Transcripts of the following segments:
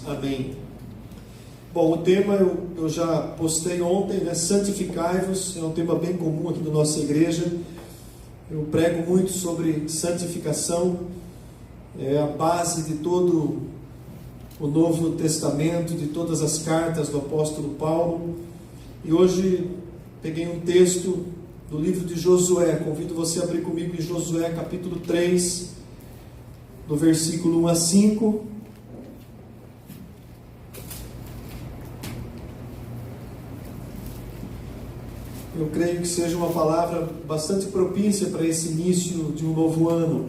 Amém. Bom, o tema eu já postei ontem, né? Santificai-vos, é um tema bem comum aqui na nossa igreja. Eu prego muito sobre santificação, é a base de todo o Novo Testamento, de todas as cartas do apóstolo Paulo. E hoje peguei um texto do livro de Josué, convido você a abrir comigo em Josué capítulo 3, no versículo 1 a 5. Eu creio que seja uma palavra bastante propícia para esse início de um novo ano.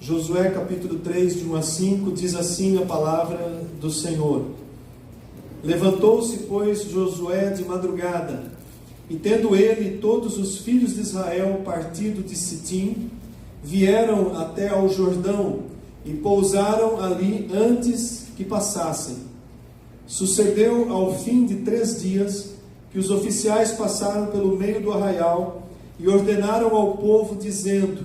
Josué capítulo 3, de 1 a 5, diz assim a palavra do Senhor. Levantou-se, pois, Josué de madrugada, e tendo ele todos os filhos de Israel partido de Sitim, vieram até ao Jordão e pousaram ali antes que passassem. Sucedeu ao fim de 3 dias que os oficiais passaram pelo meio do arraial e ordenaram ao povo, dizendo: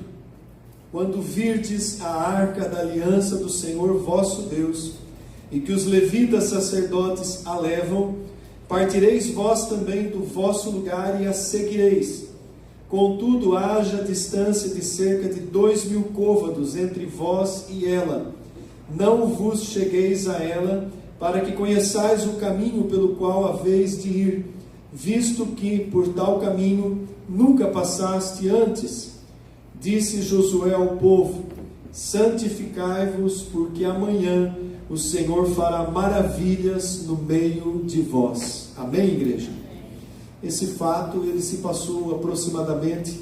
quando virdes a arca da aliança do Senhor vosso Deus, e que os levitas sacerdotes a levam, partireis vós também do vosso lugar e a seguireis. Contudo, haja distância de cerca de 2.000 côvados entre vós e ela. Não vos chegueis a ela, para que conheçais o caminho pelo qual haveis de ir, visto que por tal caminho nunca passaste antes. Disse Josué ao povo: santificai-vos, porque amanhã o Senhor fará maravilhas no meio de vós. Amém, igreja? Esse fato, ele se passou aproximadamente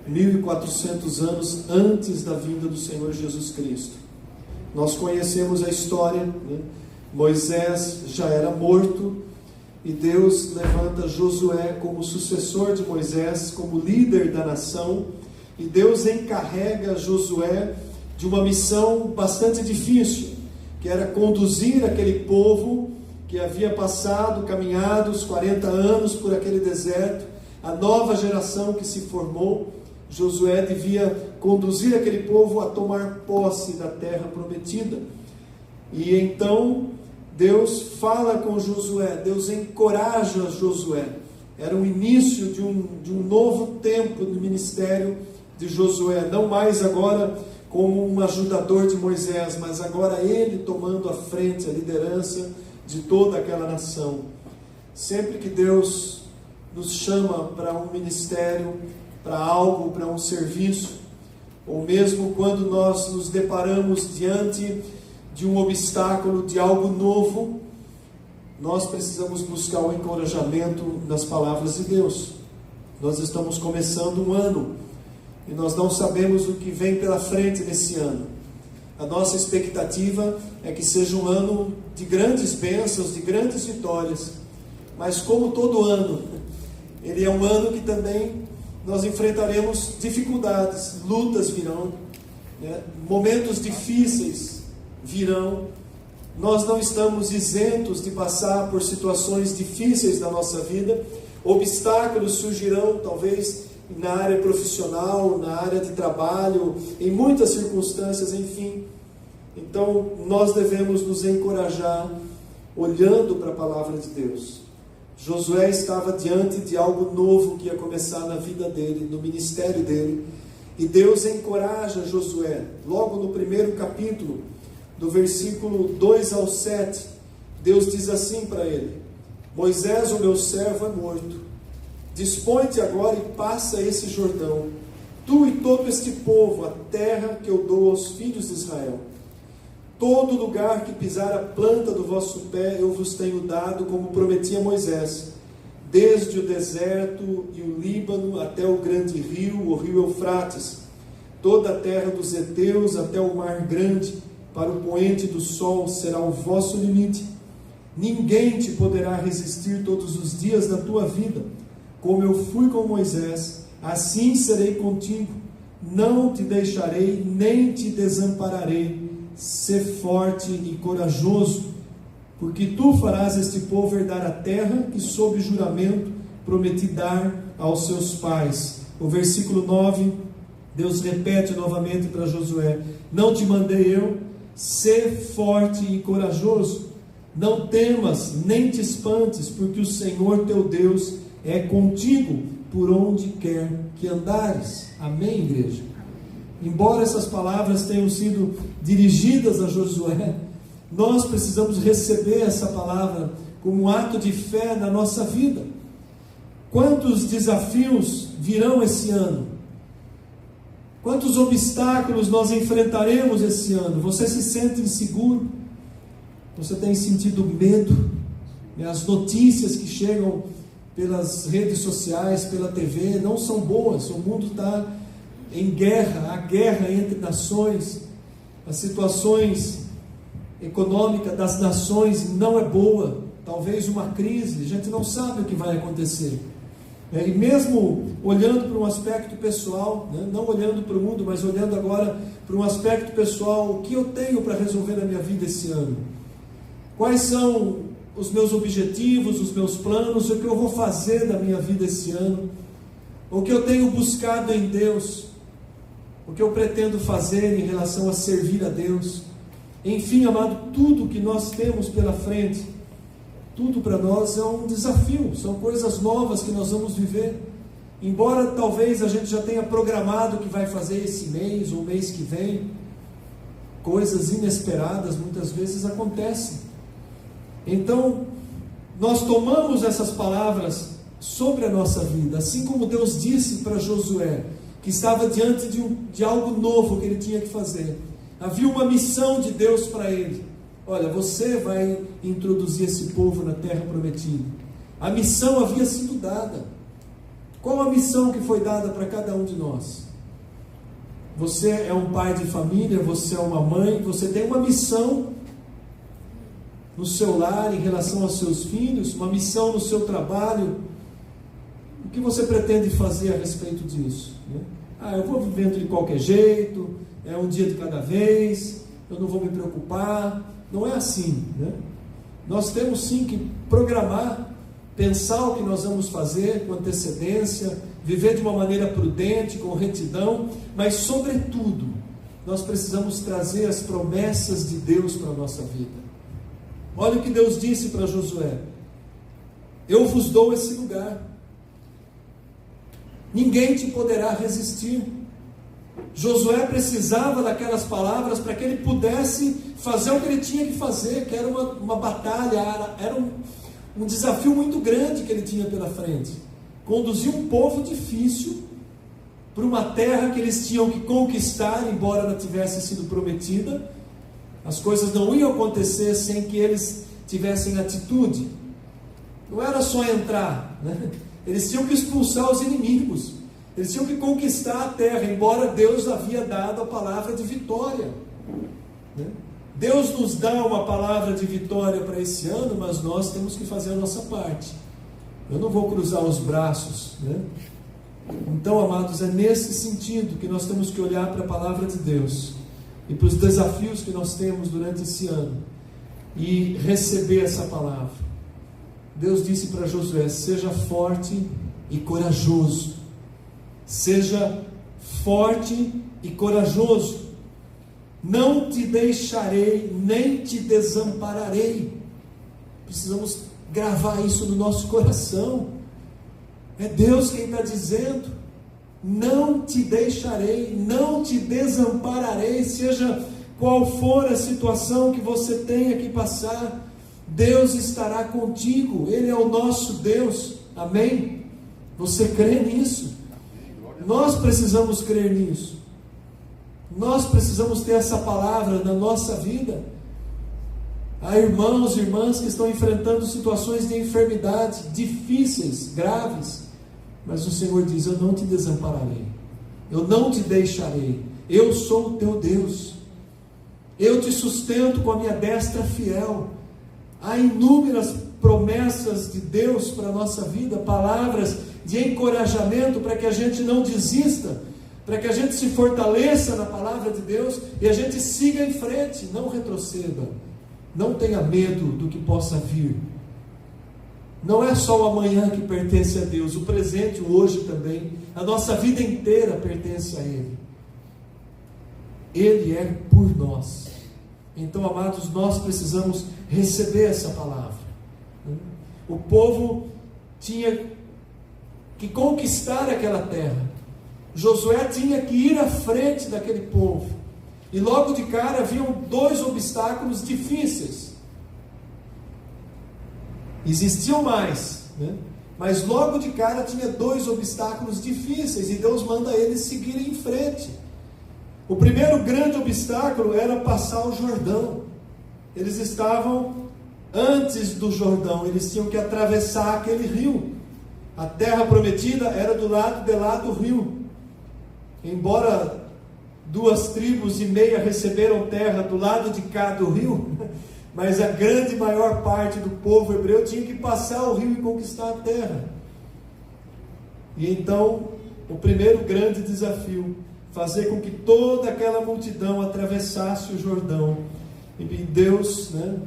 1.400 anos antes da vinda do Senhor Jesus Cristo. Nós conhecemos a história, né? Moisés já era morto, e Deus levanta Josué como sucessor de Moisés, como líder da nação, e Deus encarrega Josué de uma missão bastante difícil, que era conduzir aquele povo que havia caminhado os 40 anos por aquele deserto, a nova geração que se formou. Josué devia conduzir aquele povo a tomar posse da terra prometida. E então Deus fala com Josué, Deus encoraja Josué. Era o início de um novo tempo no ministério de Josué, não mais agora como um ajudador de Moisés, mas agora ele tomando a frente, a liderança de toda aquela nação. Sempre que Deus nos chama para um ministério, para algo, para um serviço, ou mesmo quando nós nos deparamos diante de um obstáculo, de algo novo, nós precisamos buscar o encorajamento nas palavras de Deus. Nós estamos começando um ano e nós não sabemos o que vem pela frente nesse ano. A nossa expectativa é que seja um ano de grandes bênçãos, de grandes vitórias, mas como todo ano, ele é um ano que também nós enfrentaremos dificuldades, lutas virão, né? Momentos difíceis virão. Nós não estamos isentos de passar por situações difíceis da nossa vida. Obstáculos surgirão, talvez na área profissional, na área de trabalho, em muitas circunstâncias, enfim. Então nós devemos nos encorajar olhando para a palavra de Deus. Josué estava diante de algo novo que ia começar na vida dele, no ministério dele, e Deus encoraja Josué. Logo no primeiro capítulo, do versículo 2 ao 7, Deus diz assim para ele: Moisés, o meu servo, é morto. Dispõe-te agora e passa esse Jordão, tu e todo este povo, a terra que eu dou aos filhos de Israel. Todo lugar que pisar a planta do vosso pé eu vos tenho dado, como prometi a Moisés, desde o deserto e o Líbano até o grande rio, o rio Eufrates, toda a terra dos heteus até o mar grande, para o poente do sol será o vosso limite. Ninguém te poderá resistir todos os dias da tua vida. Como eu fui com Moisés, assim serei contigo. Não te deixarei, nem te desampararei. Sê forte e corajoso, porque tu farás este povo herdar a terra que sob juramento prometi dar aos seus pais. O versículo 9, Deus repete novamente para Josué: não te mandei eu, Sê forte e corajoso, não temas nem te espantes, porque o Senhor teu Deus é contigo por onde quer que andares. Amém, igreja? Embora essas palavras tenham sido dirigidas a Josué, nós precisamos receber essa palavra como um ato de fé na nossa vida. Quantos desafios virão esse ano? Quantos obstáculos nós enfrentaremos esse ano? Você se sente inseguro? Você tem sentido medo? As notícias que chegam pelas redes sociais, pela TV, não são boas. O mundo está em guerra, a guerra entre nações, as situações econômicas das nações não é boa. Talvez uma crise, a gente não sabe o que vai acontecer. E mesmo olhando para um aspecto pessoal, não olhando para o mundo, mas olhando agora para um aspecto pessoal, o que eu tenho para resolver na minha vida esse ano? Quais são os meus objetivos, os meus planos, o que eu vou fazer da minha vida esse ano? O que eu tenho buscado em Deus? O que eu pretendo fazer em relação a servir a Deus? Enfim, amado, tudo que nós temos pela frente, tudo para nós é um desafio, são coisas novas que nós vamos viver. Embora talvez a gente já tenha programado o que vai fazer esse mês ou o mês que vem, coisas inesperadas muitas vezes acontecem. Então, nós tomamos essas palavras sobre a nossa vida, assim como Deus disse para Josué, que estava diante de algo novo que ele tinha que fazer. Havia uma missão de Deus para ele. Olha, você vai introduzir esse povo na terra prometida. A missão havia sido dada. Qual a missão que foi dada para cada um de nós? Você é um pai de família, você é uma mãe, você tem uma missão no seu lar em relação aos seus filhos, uma missão no seu trabalho. O que você pretende fazer a respeito disso? Eu vou vivendo de qualquer jeito, é um dia de cada vez, eu não vou me preocupar. Não é assim, Nós temos sim que programar, pensar o que nós vamos fazer com antecedência, viver de uma maneira prudente, com retidão, mas sobretudo, nós precisamos trazer as promessas de Deus para a nossa vida. Olha o que Deus disse para Josué: eu vos dou esse lugar, ninguém te poderá resistir. Josué precisava daquelas palavras para que ele pudesse fazer o que ele tinha que fazer, que era uma batalha, era um desafio muito grande que ele tinha pela frente. Conduzir um povo difícil para uma terra que eles tinham que conquistar, embora ela tivesse sido prometida. As coisas não iam acontecer sem que eles tivessem atitude. Não era só entrar, Eles tinham que expulsar os inimigos. Eles tinham que conquistar a terra, embora Deus havia dado a palavra de vitória. Deus nos dá uma palavra de vitória para esse ano, mas nós temos que fazer a nossa parte. Eu não vou cruzar os braços, Então, amados, é nesse sentido que nós temos que olhar para a palavra de Deus e para os desafios que nós temos durante esse ano e receber essa palavra. Deus disse para Josué: seja forte e corajoso. Seja forte e corajoso, não te deixarei, nem te desampararei. Precisamos gravar isso no nosso coração. É Deus quem está dizendo: não te deixarei, não te desampararei. Seja qual for a situação que você tenha que passar, Deus estará contigo. Ele é o nosso Deus. Amém? Você crê nisso? Nós precisamos crer nisso. Nós precisamos ter essa palavra na nossa vida. Há irmãos e irmãs que estão enfrentando situações de enfermidade difíceis, graves, mas o Senhor diz: eu não te desampararei, eu não te deixarei, eu sou o teu Deus, eu te sustento com a minha destra fiel. Há inúmeras promessas de Deus para a nossa vida, palavras de encorajamento para que a gente não desista, para que a gente se fortaleça na palavra de Deus e a gente siga em frente, não retroceda, não tenha medo do que possa vir. Não é só o amanhã que pertence a Deus, o presente, o hoje também, a nossa vida inteira pertence a Ele. Ele é por nós, Então, amados, nós precisamos receber essa palavra. O povo tinha que conquistar aquela terra. Josué tinha que ir à frente daquele povo. E logo de cara haviam 2 obstáculos difíceis. Existiam mais, né? Mas logo de cara tinha 2 obstáculos difíceis, e Deus manda eles seguirem em frente. O primeiro grande obstáculo era passar o Jordão. Eles estavam antes do Jordão, eles tinham que atravessar aquele rio. A terra prometida era do lado de lá do rio. Embora 2,5 tribos receberam terra do lado de cá do rio, mas a grande maior parte do povo hebreu tinha que passar o rio e conquistar a terra. E então, o primeiro grande desafio, fazer com que toda aquela multidão atravessasse o Jordão. E Deus, né,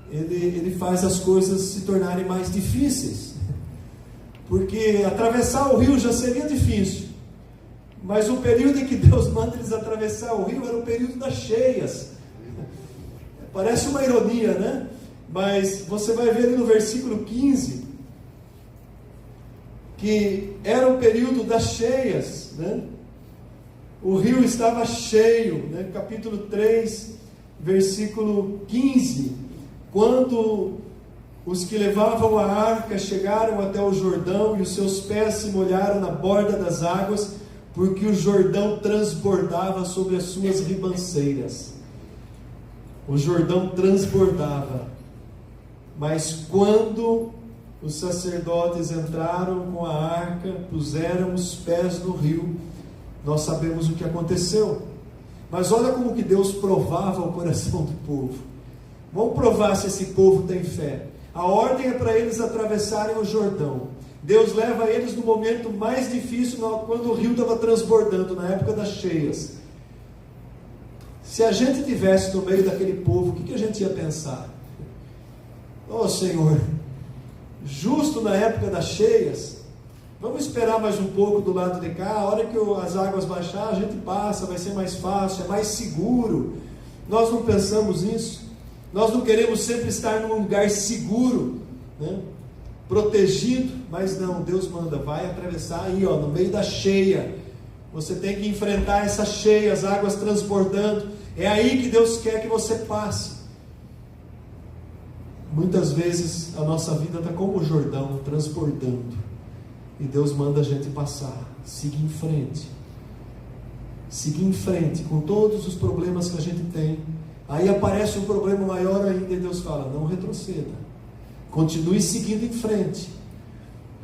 ele faz as coisas se tornarem mais difíceis, porque atravessar o rio já seria difícil, mas o período em que Deus manda eles atravessar o rio era o período das cheias. Parece uma ironia, né? Mas você vai ver ali no versículo 15, que era o período das cheias, né? O rio estava cheio, né? Capítulo 3, versículo 15, quando os que levavam a arca chegaram até o Jordão e os seus pés se molharam na borda das águas, porque o Jordão transbordava sobre as suas ribanceiras. O Jordão transbordava. Mas quando os sacerdotes entraram com a arca, puseram os pés no rio, nós sabemos o que aconteceu. Mas olha como que Deus provava o coração do povo. Vamos provar se esse povo tem fé. A ordem é para eles atravessarem o Jordão. Deus leva eles no momento mais difícil, quando o rio estava transbordando, na época das cheias. Se a gente estivesse no meio daquele povo, o que a gente ia pensar? Oh Senhor, justo na época das cheias, vamos esperar mais um pouco do lado de cá, a hora que as águas baixar, a gente passa, vai ser mais fácil, é mais seguro. Nós não pensamos nisso. Nós não queremos sempre estar num lugar seguro, né? Protegido, mas não, Deus manda, vai atravessar aí, no meio da cheia. Você tem que enfrentar essa cheia, as águas transbordando. É aí que Deus quer que você passe. Muitas vezes a nossa vida está como o Jordão, transbordando. E Deus manda a gente passar, seguir em frente. Seguir em frente, com todos os problemas que a gente tem. Aí aparece um problema maior ainda e Deus fala, não retroceda. Continue seguindo em frente.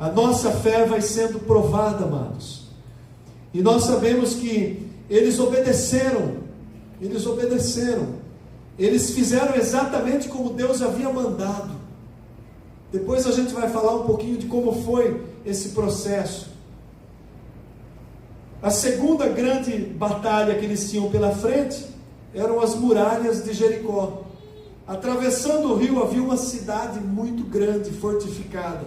A nossa fé vai sendo provada, amados. E nós sabemos que eles obedeceram. Eles fizeram exatamente como Deus havia mandado. Depois a gente vai falar um pouquinho de como foi esse processo. A segunda grande batalha que eles tinham pela frente eram as muralhas de Jericó. Atravessando o rio havia uma cidade muito grande, fortificada.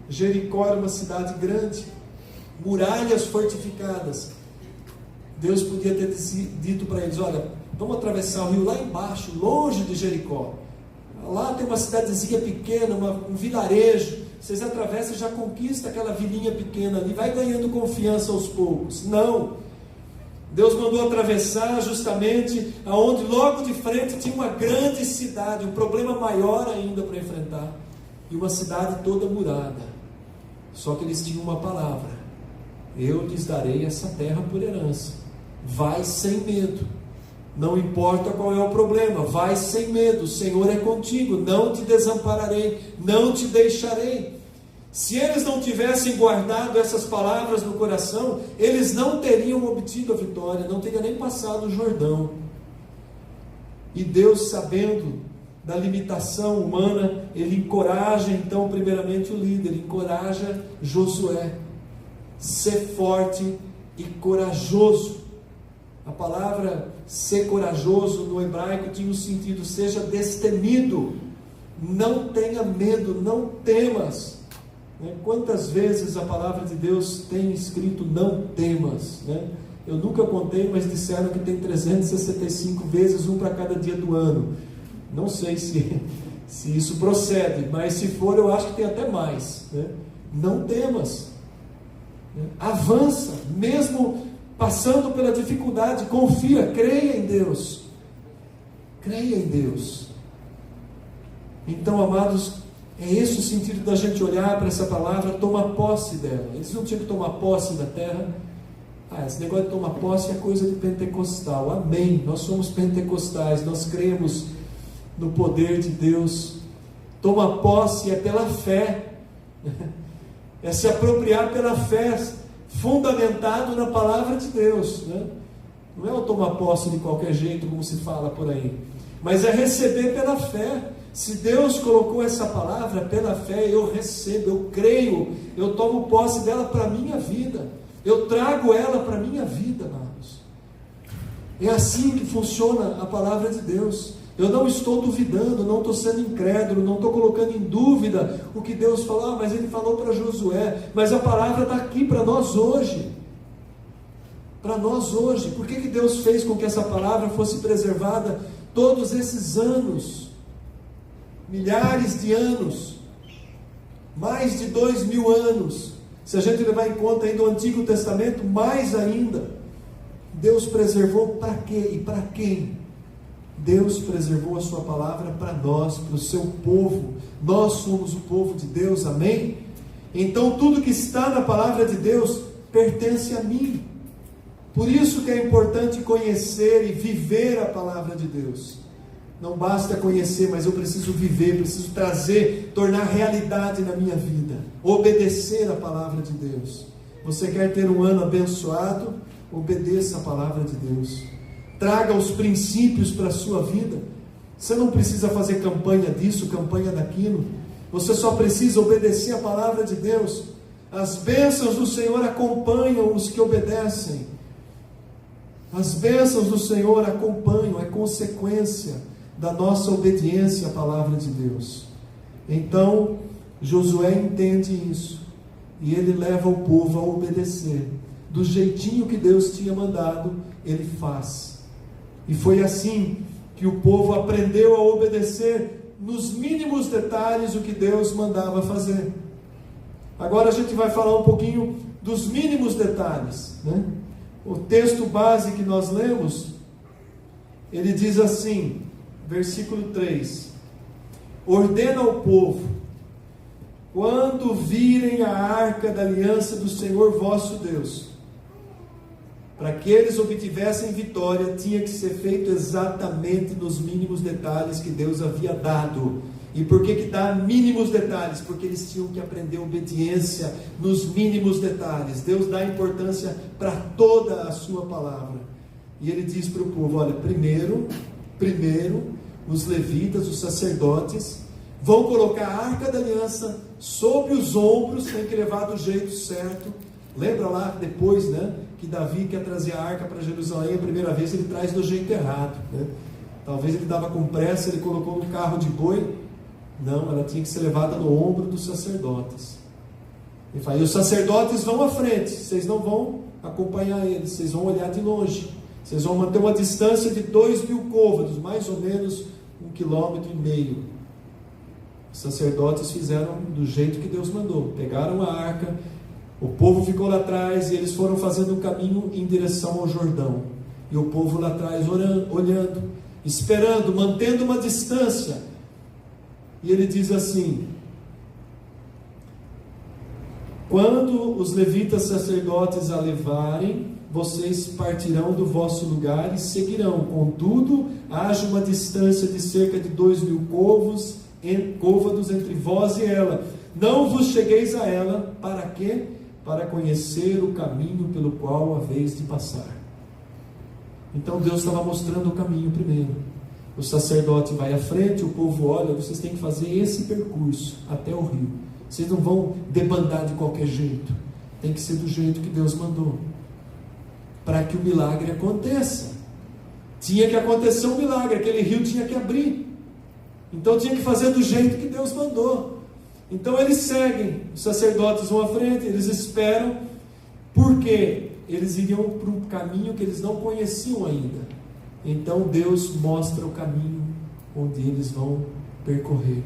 Jericó era uma cidade grande, muralhas fortificadas. Deus podia ter dito para eles, olha, vamos atravessar o rio lá embaixo, longe de Jericó. Lá tem uma cidadezinha pequena, um vilarejo. Vocês atravessam e já conquistam aquela vilinha pequena ali, vai ganhando confiança aos poucos. Não. Deus mandou atravessar justamente aonde logo de frente tinha uma grande cidade, um problema maior ainda para enfrentar, e uma cidade toda murada. Só que eles tinham uma palavra: eu lhes darei essa terra por herança. Vai sem medo, não importa qual é o problema, vai sem medo, o Senhor é contigo, não te desampararei, não te deixarei. Se eles não tivessem guardado essas palavras no coração, eles não teriam obtido a vitória, não teriam nem passado o Jordão. E Deus, sabendo da limitação humana, Ele encoraja então primeiramente o líder, encoraja Josué, ser forte e corajoso. A palavra ser corajoso no hebraico tinha o sentido, seja destemido, não tenha medo, não temas. Quantas vezes a palavra de Deus tem escrito não temas, né? Eu nunca contei, mas disseram que tem 365 vezes, um para cada dia do ano. Não sei se isso procede, mas se for, eu acho que tem até mais, né? Não temas, né? Avança, mesmo passando pela dificuldade, confia, creia em Deus. Creia em Deus. Então, amados, é esse o sentido da gente olhar para essa palavra, tomar posse dela. Eles não tinham que tomar posse da terra. Esse negócio de tomar posse é coisa de pentecostal. Amém. Nós somos pentecostais, nós cremos no poder de Deus. Tomar posse é pela fé. É se apropriar pela fé, fundamentado na palavra de Deus, né? Não é o tomar posse de qualquer jeito, como se fala por aí, mas é receber pela fé. Se Deus colocou essa palavra, pela fé eu recebo, eu creio, eu tomo posse dela para a minha vida, eu trago ela para a minha vida, amados. É assim que funciona a palavra de Deus. Eu não estou duvidando, não estou sendo incrédulo, não estou colocando em dúvida o que Deus falou. Mas Ele falou para Josué, mas a palavra está aqui para nós hoje. Para nós hoje. Por que Deus fez com que essa palavra fosse preservada todos esses anos? Milhares de anos, mais de 2000 anos, se a gente levar em conta ainda o Antigo Testamento, mais ainda. Deus preservou para quê e para quem? Deus preservou a sua palavra para nós, para o seu povo. Nós somos o povo de Deus, amém? Então tudo que está na palavra de Deus pertence a mim. Por isso que é importante conhecer e viver a palavra de Deus. Não basta conhecer, mas eu preciso viver, preciso trazer, tornar realidade na minha vida, obedecer a palavra de Deus. Você quer ter um ano abençoado? Obedeça a palavra de Deus. Traga os princípios para a sua vida. Você não precisa fazer campanha disso, campanha daquilo. Você só precisa obedecer a palavra de Deus. As bênçãos do Senhor acompanham os que obedecem. As bênçãos do Senhor acompanham, é consequência da nossa obediência à palavra de Deus. Então, Josué entende isso, e ele leva o povo a obedecer. Do jeitinho que Deus tinha mandado, ele faz. E foi assim que o povo aprendeu a obedecer nos mínimos detalhes o que Deus mandava fazer. Agora a gente vai falar um pouquinho dos mínimos detalhes, né? O texto base que nós lemos, ele diz assim, versículo 3: ordena ao povo, quando virem a arca da aliança do Senhor vosso Deus, para que eles obtivessem vitória, tinha que ser feito exatamente nos mínimos detalhes que Deus havia dado. E por que dá mínimos detalhes? Porque eles tinham que aprender obediência nos mínimos detalhes. Deus dá importância para toda a sua palavra. E ele diz para o povo, olha, primeiro, os levitas, os sacerdotes, vão colocar a arca da aliança sobre os ombros, tem que levar do jeito certo. Lembra lá depois, né, que Davi quer trazer a arca para Jerusalém, a primeira vez ele traz do jeito errado, né? Talvez ele estava com pressa, ele colocou no carro de boi. Não, ela tinha que ser levada no ombro dos sacerdotes. Ele fala, e os sacerdotes vão à frente, vocês não vão acompanhar eles, vocês vão olhar de longe, vocês vão manter uma distância de 2.000 côvados, mais ou menos 1,5 km. Os sacerdotes fizeram do jeito que Deus mandou, pegaram a arca, o povo ficou lá atrás e eles foram fazendo o caminho em direção ao Jordão, e o povo lá atrás olhando, esperando, mantendo uma distância. E ele diz assim, quando os levitas sacerdotes a levarem, vocês partirão do vosso lugar e seguirão, contudo, haja uma distância de cerca de 2.000 côvados entre vós e ela, não vos chegueis a ela, para quê? Para conhecer o caminho pelo qual haveis de passar. Então Deus estava mostrando o caminho primeiro. O sacerdote vai à frente, o povo olha, vocês têm que fazer esse percurso até o rio. Vocês não vão debandar de qualquer jeito. Tem que ser do jeito que Deus mandou. Para que o milagre aconteça. Tinha que acontecer um milagre, aquele rio tinha que abrir. Então tinha que fazer do jeito que Deus mandou. Então eles seguem, os sacerdotes vão à frente, eles esperam. Por quê? eles iriam para um caminho que eles não conheciam ainda. Então Deus mostra o caminho onde eles vão percorrer.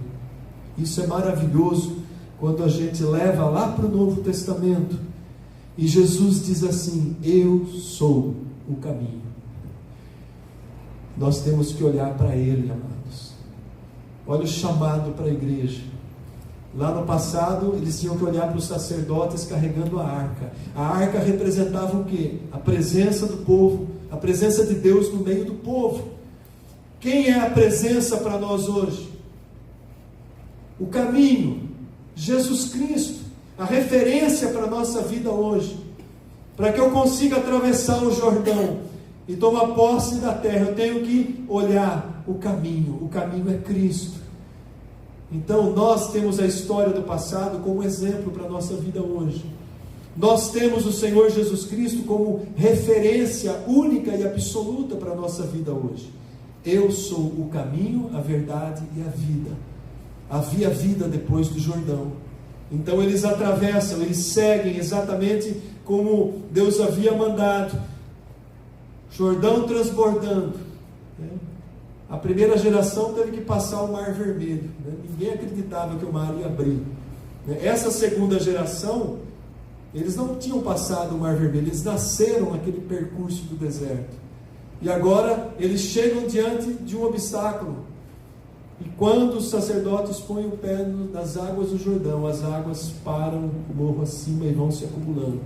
Isso é maravilhoso quando a gente leva lá para o Novo Testamento e Jesus diz assim: eu sou o caminho. Nós temos que olhar para Ele, amados. Olha o chamado para a igreja. Lá no passado, eles tinham que olhar para os sacerdotes carregando a arca. A arca representava o quê? A presença do povo, a presença de Deus no meio do povo. Quem é a presença para nós hoje? O caminho, Jesus Cristo, a referência para a nossa vida hoje. Para que eu consiga atravessar o Jordão e tomar posse da terra, eu tenho que olhar o caminho é Cristo. Então nós temos a história do passado como exemplo para a nossa vida hoje. Nós temos o Senhor Jesus Cristo como referência única e absoluta para a nossa vida hoje. Eu sou o caminho, a verdade e a vida. Havia vida depois do Jordão. Então eles atravessam, eles seguem exatamente como Deus havia mandado. Jordão transbordando. A primeira geração teve que passar o Mar Vermelho. Ninguém acreditava que o mar ia abrir. Essa segunda geração, eles não tinham passado o Mar Vermelho, eles nasceram naquele percurso do deserto. E agora eles chegam diante de um obstáculo. E quando os sacerdotes põem o pé nas águas do Jordão, as águas param o morro acima e vão se acumulando.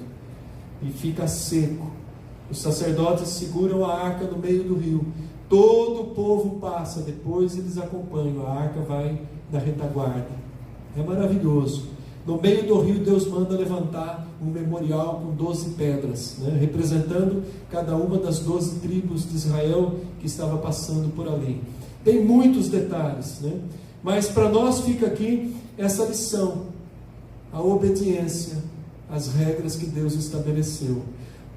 E fica seco. Os sacerdotes seguram a arca no meio do rio. Todo o povo passa, depois eles acompanham. A arca vai na retaguarda. É maravilhoso. No meio do rio, Deus manda levantar um memorial com 12 pedras, representando cada uma das 12 tribos de Israel que estava passando por ali. Tem muitos detalhes, mas para nós fica aqui essa lição: a obediência às regras que Deus estabeleceu.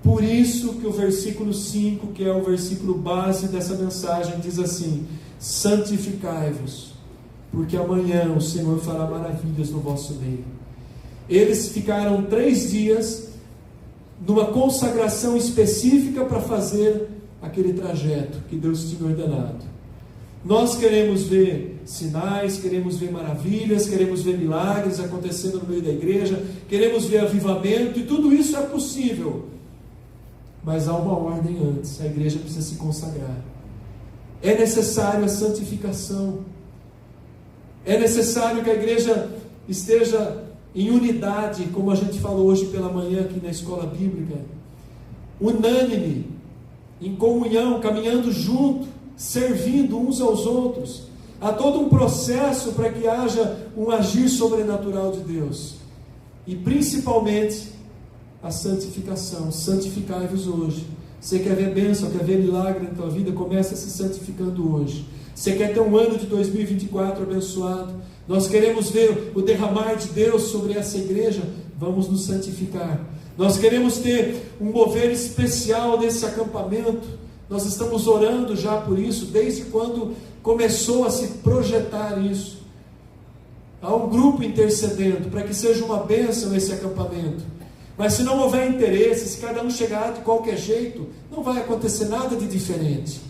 Por isso que o versículo 5, que é o versículo base dessa mensagem, diz assim: santificai-vos, porque amanhã o Senhor fará maravilhas no vosso meio. Eles ficaram 3 dias numa consagração específica para fazer aquele trajeto que Deus tinha ordenado. Nós queremos ver sinais, queremos ver maravilhas, queremos ver milagres acontecendo no meio da igreja, queremos ver avivamento, e tudo isso é possível. Mas há uma ordem antes: a igreja precisa se consagrar. É necessário a santificação. É necessário que a igreja esteja em unidade, como a gente falou hoje pela manhã aqui na escola bíblica, unânime, em comunhão, caminhando junto, servindo uns aos outros. Há todo um processo para que haja um agir sobrenatural de Deus. E principalmente a santificação. Santificai-vos hoje. Você quer ver bênção, quer ver milagre na tua vida? Começa se santificando hoje. Você quer ter um ano de 2024 abençoado? Nós queremos ver o derramar de Deus sobre essa igreja? Vamos nos santificar. Nós queremos ter um mover especial nesse acampamento. Nós estamos orando já por isso, desde quando começou a se projetar isso. Há um grupo intercedendo para que seja uma bênção esse acampamento. Mas se não houver interesse, se cada um chegar de qualquer jeito, não vai acontecer nada de diferente.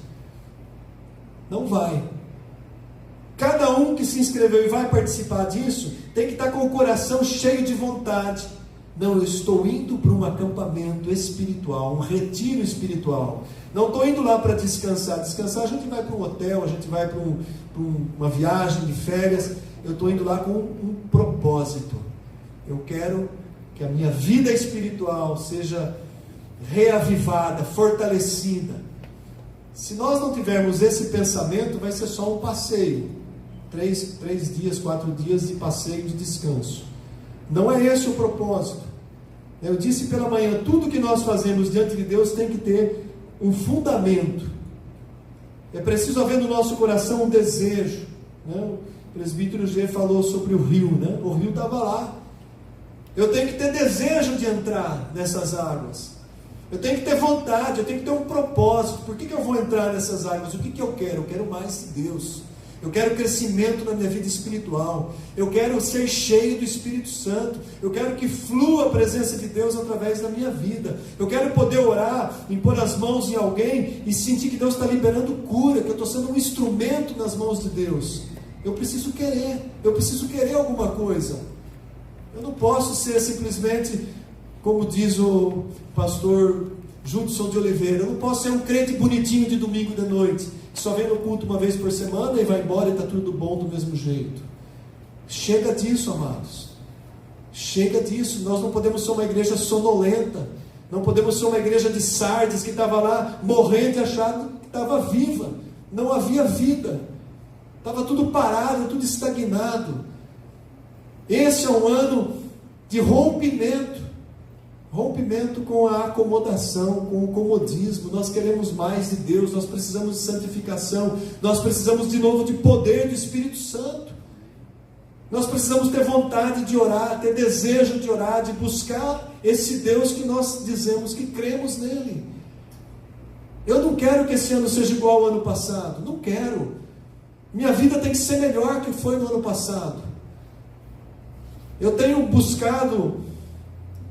Não vai. Cada um que se inscreveu e vai participar disso, tem que estar com o coração cheio de vontade. Não, eu estou indo para um acampamento espiritual, um retiro espiritual. Não estou indo lá para descansar. Descansar a gente vai para um hotel, a gente vai para uma viagem de férias. Eu estou indo lá com um propósito. Eu quero que a minha vida espiritual seja reavivada, fortalecida. Se nós não tivermos esse pensamento, vai ser só um passeio. 3 dias, 4 dias de passeio de descanso. Não é esse o propósito. Eu disse pela manhã, tudo que nós fazemos diante de Deus tem que ter um fundamento. É preciso haver no nosso coração um desejo. O presbítero G falou sobre o rio. O rio estava lá. Eu tenho que ter desejo de entrar nessas águas. Eu tenho que ter vontade, eu tenho que ter um propósito. Por que eu vou entrar nessas águas? O que eu quero? Eu quero mais de Deus. Eu quero crescimento na minha vida espiritual. Eu quero ser cheio do Espírito Santo. Eu quero que flua a presença de Deus através da minha vida. Eu quero poder orar, impor as mãos em alguém e sentir que Deus está liberando cura, que eu estou sendo um instrumento nas mãos de Deus. Eu preciso querer alguma coisa. Eu não posso ser simplesmente, como diz o pastor Judson de Oliveira, eu não posso ser um crente bonitinho de domingo de noite, que só vem no culto uma vez por semana e vai embora e está tudo bom do mesmo jeito. Chega disso, amados. Chega disso. Nós não podemos ser uma igreja sonolenta. Não podemos ser uma igreja de Sardes que estava lá morrendo e achando que estava viva. Não havia vida. Estava tudo parado, tudo estagnado. Esse é um ano de rompimento. Rompimento com a acomodação, com o comodismo. Nós queremos mais de Deus, nós precisamos de santificação, nós precisamos de novo de poder do Espírito Santo. Nós precisamos ter vontade de orar, ter desejo de orar, de buscar esse Deus que nós dizemos que cremos nele. Eu não quero que esse ano seja igual ao ano passado, não quero. Minha vida tem que ser melhor que foi no ano passado. Eu tenho buscado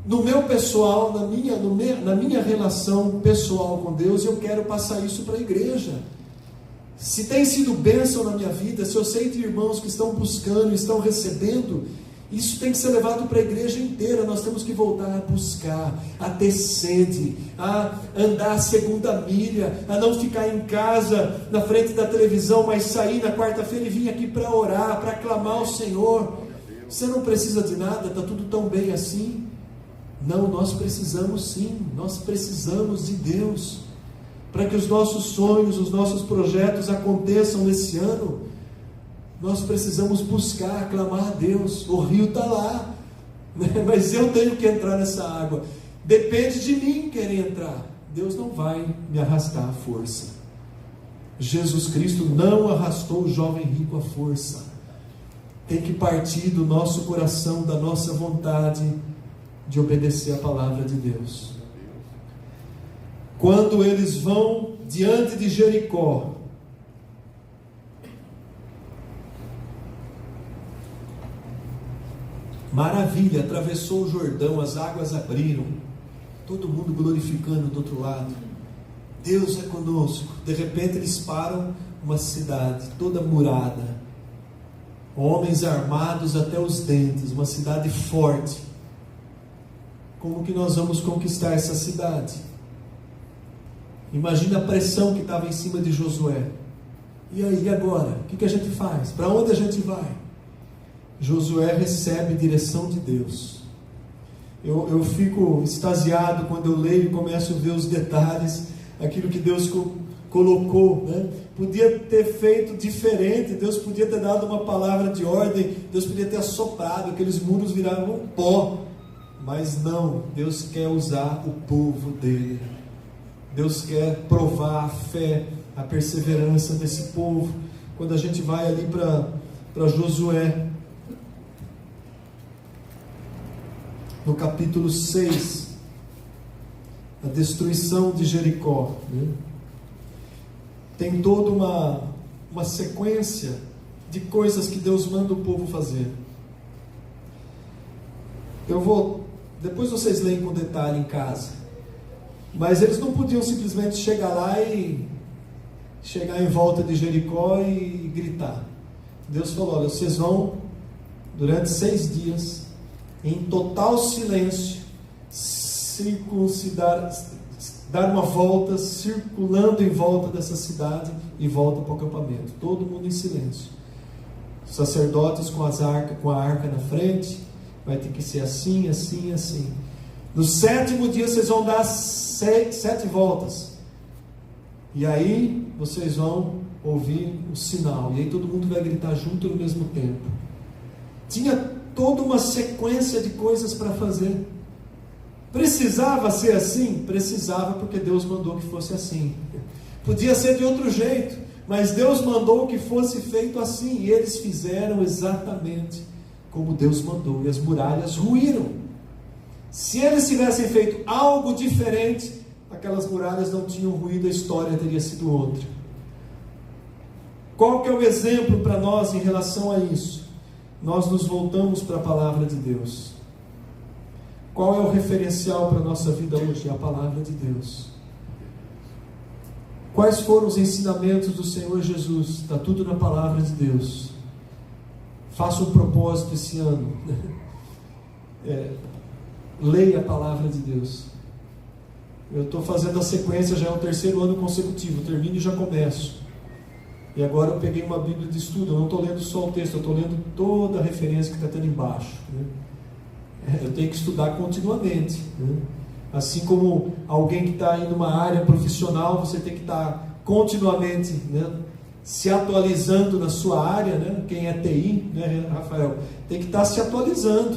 no meu pessoal, na minha relação pessoal com Deus, eu quero passar isso para a igreja. Se tem sido bênção na minha vida, se eu sei de irmãos que estão buscando, estão recebendo, isso tem que ser levado para a igreja inteira. Nós temos que voltar a buscar, a ter sede, a andar a segunda milha, a não ficar em casa, na frente da televisão, mas sair na quarta-feira e vir aqui para orar, para clamar ao Senhor. Você não precisa de nada, está tudo tão bem assim. Não, nós precisamos sim, nós precisamos de Deus, para que os nossos sonhos, os nossos projetos aconteçam nesse ano. Nós precisamos buscar, clamar a Deus. O rio está lá, né? Mas eu tenho que entrar nessa água. Depende de mim querer entrar. Deus não vai me arrastar à força. Jesus Cristo não arrastou o jovem rico à força. Tem que partir do nosso coração, da nossa vontade de obedecer a palavra de Deus. Quando eles vão diante de Jericó, maravilha, atravessou o Jordão, as águas abriram, todo mundo glorificando do outro lado. Deus é conosco. De repente eles param uma cidade toda murada, homens armados até os dentes, uma cidade forte. Como que nós vamos conquistar essa cidade? Imagina a pressão que estava em cima de Josué. E aí, e agora? O que a gente faz? Para onde a gente vai? Josué recebe direção de Deus. Eu fico extasiado quando eu leio e começo a ver os detalhes, aquilo que Deus colocou, né? Podia ter feito diferente, Deus podia ter dado uma palavra de ordem, Deus podia ter assoprado, aqueles muros viraram um pó. Mas não, Deus quer usar o povo dele. Deus quer provar a fé, a perseverança desse povo. Quando a gente vai ali para Josué, no capítulo 6, a destruição de Jericó, né? Tem toda uma sequência de coisas que Deus manda o povo fazer. Depois vocês leem com detalhe em casa. Mas eles não podiam simplesmente chegar lá e chegar em volta de Jericó e gritar. Deus falou: olha, vocês vão durante 6 dias, em total silêncio, dar uma volta, circulando em volta dessa cidade e volta para o acampamento. Todo mundo em silêncio. Os sacerdotes com a arca na frente. Vai ter que ser assim, assim, assim. No 7º dia vocês vão dar 7 voltas. E aí vocês vão ouvir o sinal. E aí todo mundo vai gritar junto no mesmo tempo. Tinha toda uma sequência de coisas para fazer. Precisava ser assim? Precisava, porque Deus mandou que fosse assim. Podia ser de outro jeito, mas Deus mandou que fosse feito assim. E eles fizeram exatamente como Deus mandou, e as muralhas ruíram. Se eles tivessem feito algo diferente, aquelas muralhas não tinham ruído, a história teria sido outra. Qual que é o exemplo para nós em relação a isso? Nós nos voltamos para a palavra de Deus. Qual é o referencial para a nossa vida hoje? É a palavra de Deus. Quais foram os ensinamentos do Senhor Jesus? Está tudo na palavra de Deus. Faça um propósito esse ano. Leia a palavra de Deus. Eu estou fazendo a sequência, já é o 3º ano consecutivo. Termino e já começo. E agora eu peguei uma Bíblia de estudo. Eu não estou lendo só o texto, eu estou lendo toda a referência que está tendo embaixo, né? Eu tenho que estudar continuamente, né? Assim como alguém que está em uma área profissional, você tem que estar continuamente, né, se atualizando na sua área, né? Quem é TI, né, Rafael, tem que estar se atualizando.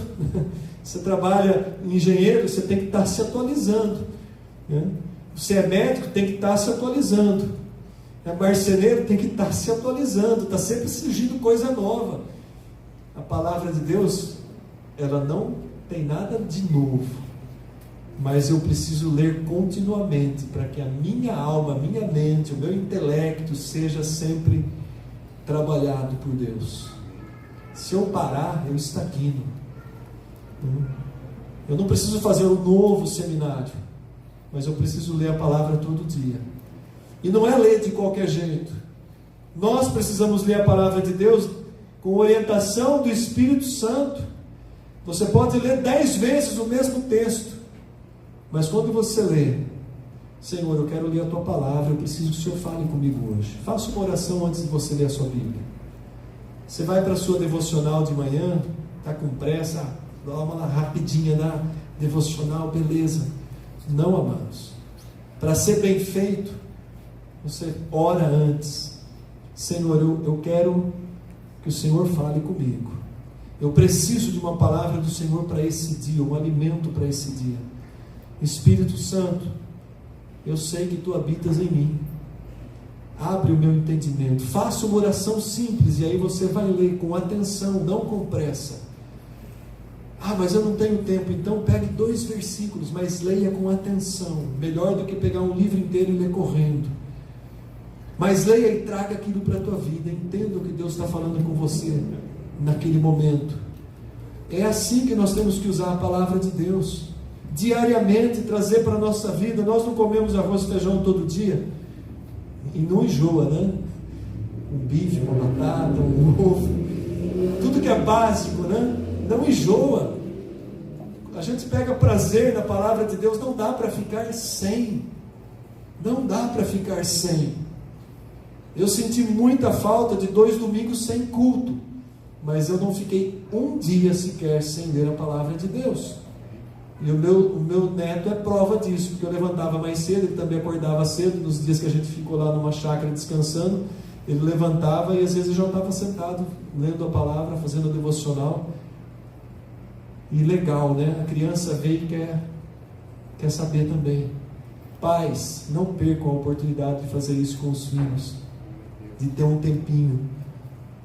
Você trabalha engenheiro, você tem que estar se atualizando, né? Você é médico, tem que estar se atualizando. É marceneiro, tem que estar se atualizando. Está sempre surgindo coisa nova. A palavra de Deus, ela não tem nada de novo, mas eu preciso ler continuamente para que a minha alma, a minha mente, o meu intelecto seja sempre trabalhado por Deus. Se eu parar, eu estagno. Eu não preciso fazer um novo seminário, mas eu preciso ler a palavra todo dia. E não é ler de qualquer jeito. Nós precisamos ler a palavra de Deus com orientação do Espírito Santo. Você pode ler 10 vezes o mesmo texto, mas quando você lê, Senhor, eu quero ler a Tua palavra, eu preciso que o Senhor fale comigo hoje. Faça uma oração antes de você ler a sua Bíblia. Você vai para a sua devocional de manhã, está com pressa, dá uma rapidinha na devocional, beleza. Não, amados. Para ser bem feito, você ora antes. Senhor, eu quero que o Senhor fale comigo. Eu preciso de uma palavra do Senhor para esse dia, um alimento para esse dia. Espírito Santo, eu sei que Tu habitas em mim. Abre o meu entendimento. Faça uma oração simples e aí você vai ler com atenção, não com pressa. Mas eu não tenho tempo. Então pegue 2 versículos, mas leia com atenção. Melhor do que pegar um livro inteiro e ler correndo. Mas leia e traga aquilo para a tua vida. Entenda o que Deus está falando com você naquele momento. É assim que nós temos que usar a palavra de Deus. Diariamente trazer para a nossa vida. Nós não comemos arroz e feijão todo dia. E não enjoa, né? Um bife, uma batata, um ovo. Tudo que é básico, né? Não enjoa. A gente pega prazer na palavra de Deus. Não dá para ficar sem. Não dá para ficar sem. Eu senti muita falta de 2 domingos sem culto, mas eu não fiquei um dia sequer sem ler a palavra de Deus. E o meu neto é prova disso, porque eu levantava mais cedo, ele também acordava cedo. Nos dias que a gente ficou lá numa chácara descansando, ele levantava e às vezes eu já estava sentado lendo a palavra, fazendo a devocional. E legal, né? A criança veio e quer saber também. Pais, não percam a oportunidade de fazer isso com os filhos, de ter um tempinho.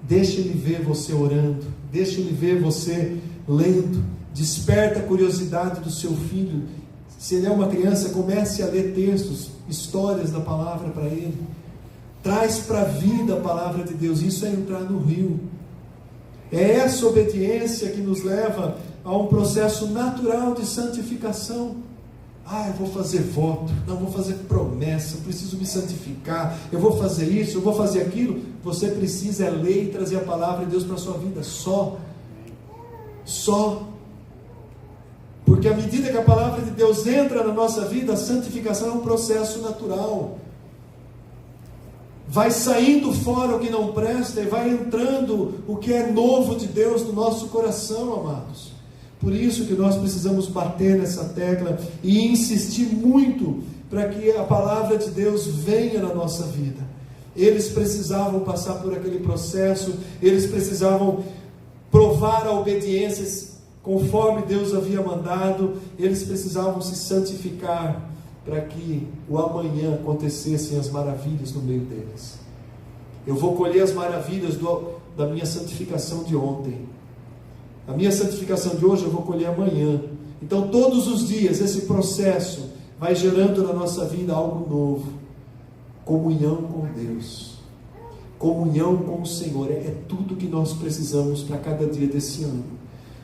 Deixa ele ver você orando, deixa ele ver você lendo. Desperta a curiosidade do seu filho. Se ele é uma criança, comece a ler textos, histórias da palavra para ele. Traz para a vida a palavra de Deus. Isso é entrar no rio. É essa obediência que nos leva a um processo natural de santificação. Eu vou fazer voto, não vou fazer promessa, eu preciso me santificar, eu vou fazer isso, eu vou fazer aquilo. Você precisa ler e trazer a palavra de Deus para a sua vida, só. Porque à medida que a palavra de Deus entra na nossa vida, a santificação é um processo natural. Vai saindo fora o que não presta e vai entrando o que é novo de Deus no nosso coração, amados. Por isso que nós precisamos bater nessa tecla e insistir muito para que a palavra de Deus venha na nossa vida. Eles precisavam passar por aquele processo, eles precisavam provar a obediência conforme Deus havia mandado, eles precisavam se santificar para que o amanhã acontecessem as maravilhas no meio deles. Eu vou colher as maravilhas da minha santificação de ontem. A minha santificação de hoje eu vou colher amanhã. Então todos os dias esse processo vai gerando na nossa vida algo novo. Comunhão com Deus. Comunhão com o Senhor é tudo que nós precisamos para cada dia desse ano.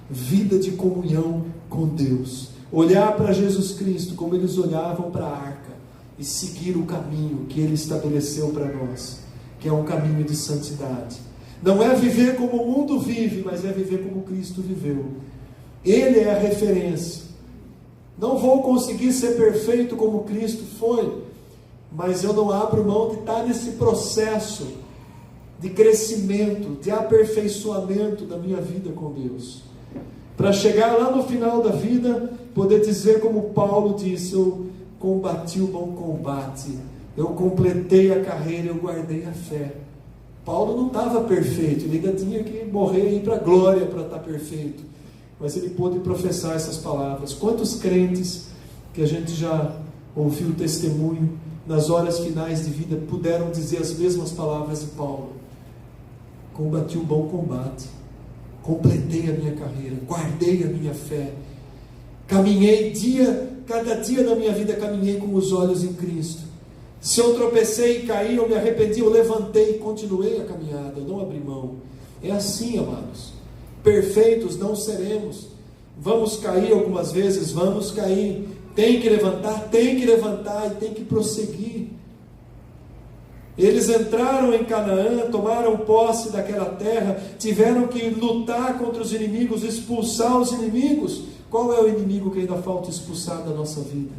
Vida de comunhão com Deus. Olhar para Jesus Cristo como eles olhavam para a arca e seguir o caminho que Ele estabeleceu para nós, que é um caminho de santidade. Não é viver como o mundo vive, mas é viver como Cristo viveu. Ele é a referência. Não vou conseguir ser perfeito como Cristo foi, mas eu não abro mão de estar nesse processo de crescimento, de aperfeiçoamento da minha vida com Deus, para chegar lá no final da vida, poder dizer como Paulo disse: eu combati o bom combate, eu completei a carreira, eu guardei a fé. Paulo não estava perfeito, ele ainda tinha que morrer e ir para a glória para estar perfeito, mas ele pôde professar essas palavras. Quantos crentes que a gente já ouviu o testemunho nas horas finais de vida puderam dizer as mesmas palavras de Paulo: combati o bom combate, completei a minha carreira, guardei a minha fé, caminhei cada dia da minha vida, caminhei com os olhos em Cristo. Se eu tropecei e caí, eu me arrependi, eu levantei e continuei a caminhada, eu não abri mão. É assim, amados. Perfeitos não seremos. Vamos cair algumas vezes, vamos cair. Tem que levantar e tem que prosseguir. Eles entraram em Canaã, tomaram posse daquela terra, tiveram que lutar contra os inimigos, expulsar os inimigos. Qual é o inimigo que ainda falta expulsar da nossa vida?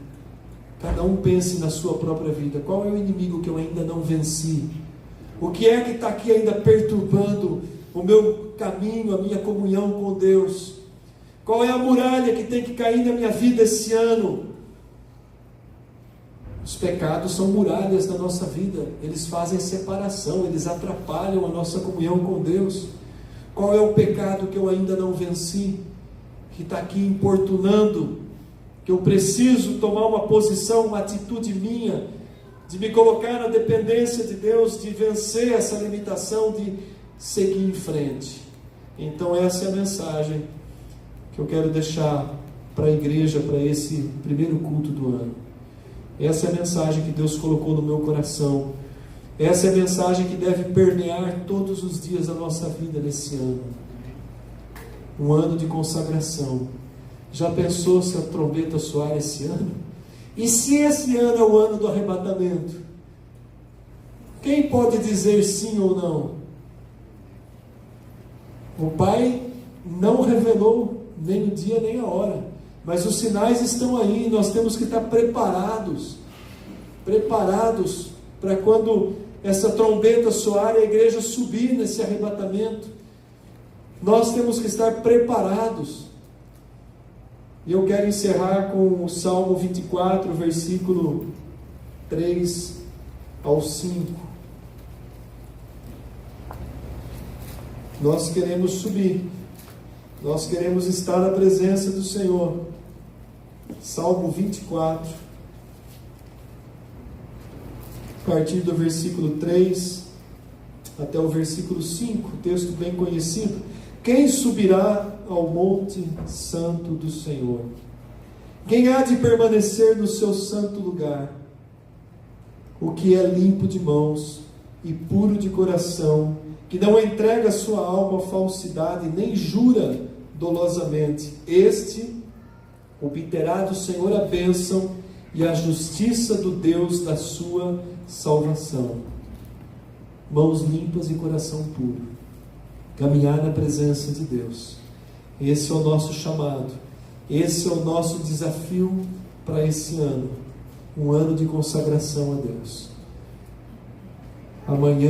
Cada um pense na sua própria vida. Qual é o inimigo que eu ainda não venci? O que é que está aqui ainda perturbando o meu caminho, a minha comunhão com Deus? Qual é a muralha que tem que cair na minha vida esse ano? Os pecados são muralhas da nossa vida. Eles fazem separação, eles atrapalham a nossa comunhão com Deus. Qual é o pecado que eu ainda não venci, que está aqui importunando, que eu preciso tomar uma posição, uma atitude minha, de me colocar na dependência de Deus, de vencer essa limitação, de seguir em frente? Então essa é a mensagem que eu quero deixar para a igreja, para esse primeiro culto do ano. Essa é a mensagem que Deus colocou no meu coração. Essa é a mensagem que deve permear todos os dias da nossa vida nesse ano. Um ano de consagração. Já pensou se a trombeta soar esse ano? E se esse ano é o ano do arrebatamento? Quem pode dizer sim ou não? O Pai não revelou nem o dia nem a hora, mas os sinais estão aí. Nós temos que estar preparados para quando essa trombeta soar e a igreja subir nesse arrebatamento. Nós temos que estar preparados. E eu quero encerrar com o Salmo 24, versículo 3 ao 5. Nós queremos subir, nós queremos estar na presença do Senhor. Salmo 24, a partir do versículo 3 até o versículo 5, texto bem conhecido. Quem subirá ao monte santo do Senhor? Quem há de permanecer no seu santo lugar? O que é limpo de mãos e puro de coração, que não entrega sua alma à falsidade, nem jura dolosamente, este obterá do Senhor a bênção e a justiça do Deus da sua salvação. Mãos limpas e coração puro. Caminhar na presença de Deus. Esse é o nosso chamado. Esse é o nosso desafio para esse ano. Um ano de consagração a Deus. Amanhã